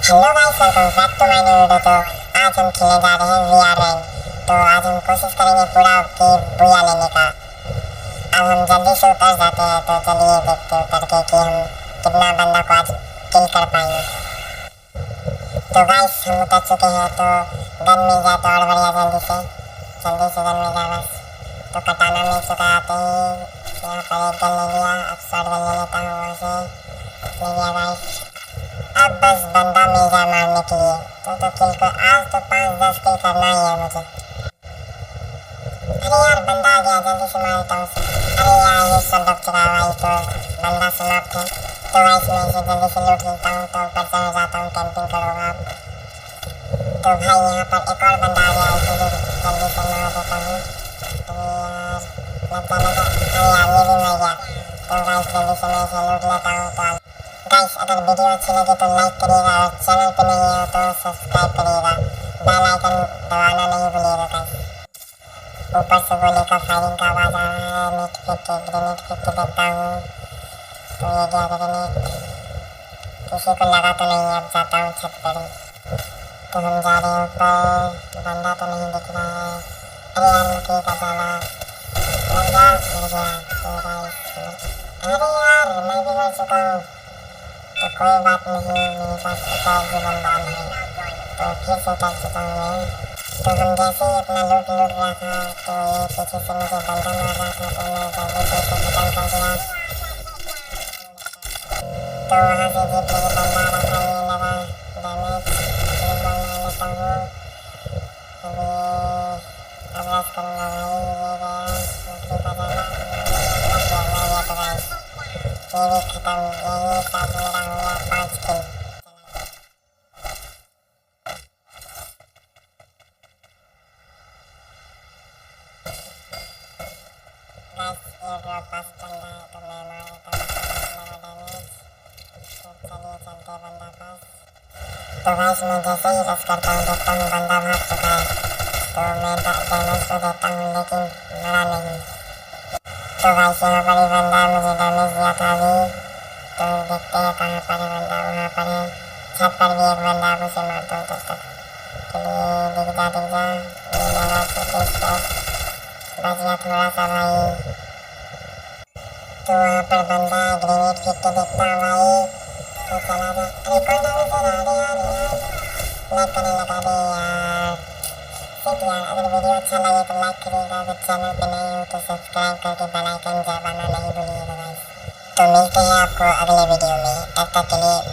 Hello guys, welcome back to my new video. तो आज हम खेलने जा रहे हैं वीआर रैंक। तो आज हम कोशिश करेंगे पूरा की बुया लेने का। अब हम जल्दी से उतर जाते हैं, तो चलिए देखते हैं उतर के कि हम कितना बंदा को आज किल कर पाएंगे। तो गाइस हम उतर चुके हैं, तो गन मिल जाए तो और बढ़िया। जल्दी से गन मिल जाए बस। तो कटाना मिल चुका आते ही यहाँ पर एक गन ले लिया। अब शॉर्ट गन ले लेता हूँ, वहाँ से ले लिया गाइस। अब बस बंदा मिल जाए मारने के लिए, तो किल को आज तो 5-10 किल करना ही है मुझे। अरे यार बंदा आ गया, जल्दी से मारता हूँ उसे। अरे यार ये सब डब चुका है भाई, तो बंदा समाप्त है। तो भाई मैं इसे जल्दी से लूट लेता हूँ, तो ऊपर चढ़ जाता हूँ। कैंपिंग करूँगा आप। तो भाई यहाँ पर एक और बंदा आ गया, इसे भी जल्दी से मार देता हूँ। अरे यार अरे यार ये भी मर गया। तो भाई जल्दी से मैं इसे लूट लेता हूँ। तो गाइस अगर वीडियो अच्छी लगे तो लाइक करिएगा, और चैनल पे नहीं हो तो सब्सक्राइब करिएगा। बेल आइकन दबाना नहीं भूलिएगा गाइस। ऊपर से गोली का फायरिंग का आवाज़ आ रहा है। ग्रेनेड फेंक के देखता हूँ। तो ये गया ग्रेनेड, किसी को लगा तो नहीं। अब जाता हूँ छत पर ही। तो हम जा रहे हैं ऊपर, बंदा तो नहीं दिख रहा है। अरे यार मकई का साला मर गया। तो गाइस अरे यार मैं भी मर चुका हूँ। तो कोई बात नहीं, मेरे पास एक और जीवन दान है। तो फिर से उतर चुका हूँ मैं। तो हम जैसे ही अपना लूट रहा था, तो ये पीछे से मुझे बंदा मार रहा था। तो मैं जल्दी से उसे खत्म कर दिया। तो वहाँ से जीप लेके बंदा आ रहा था, ये लगा डैमेज। एक बार मार लेता हूँ। अब रश करूँगा भाई। ये गया मछली का जाला, मर गया तो गाइस। ये भी खत्म। यही साथ मेरा हुआ 5 किल। गाइस ये ड्रॉप पास बंदा है, तो मैं मार देता हूँ। मेरा डैमेज। तो चलिए चलते हैं बंदा पास। तो गाइस मैं जैसे ही रश करता हूँ, देखता हूँ बंदा भाग चुका है। तो मैं डैमेज तो देता हूँ, लेकिन मरा नहीं। तो गाइस यहाँ पर ही बंदा मुझे डैमेज दिया था अभी। तो देखते हैं कहाँ पर है बंदा। वहाँ पर है, छत पर भी एक बंदा। अब उसे मारता हूँ तब तक। चलिए दिख जा। ये लगा छोटे स्पॉट, बच गया थोड़ा सा भाई। तो वहाँ पर बंदा है, ग्रेनेड फेंक के देखता हूँ भाई। तो चला जा। अरे कौन डैमेज दे रहा है यार। लाइक करने लगा दे यार। सिर्फ यार अगर वीडियो अच्छा लगे तो लाइक करिएगा। अगर चैनल पे नहीं हो तो सब्सक्राइब करके बेल आइकन दबाना नहीं भूलिएगा गाइस। तो मिलते हैं आपको अगले वीडियो में, तब तक के लिए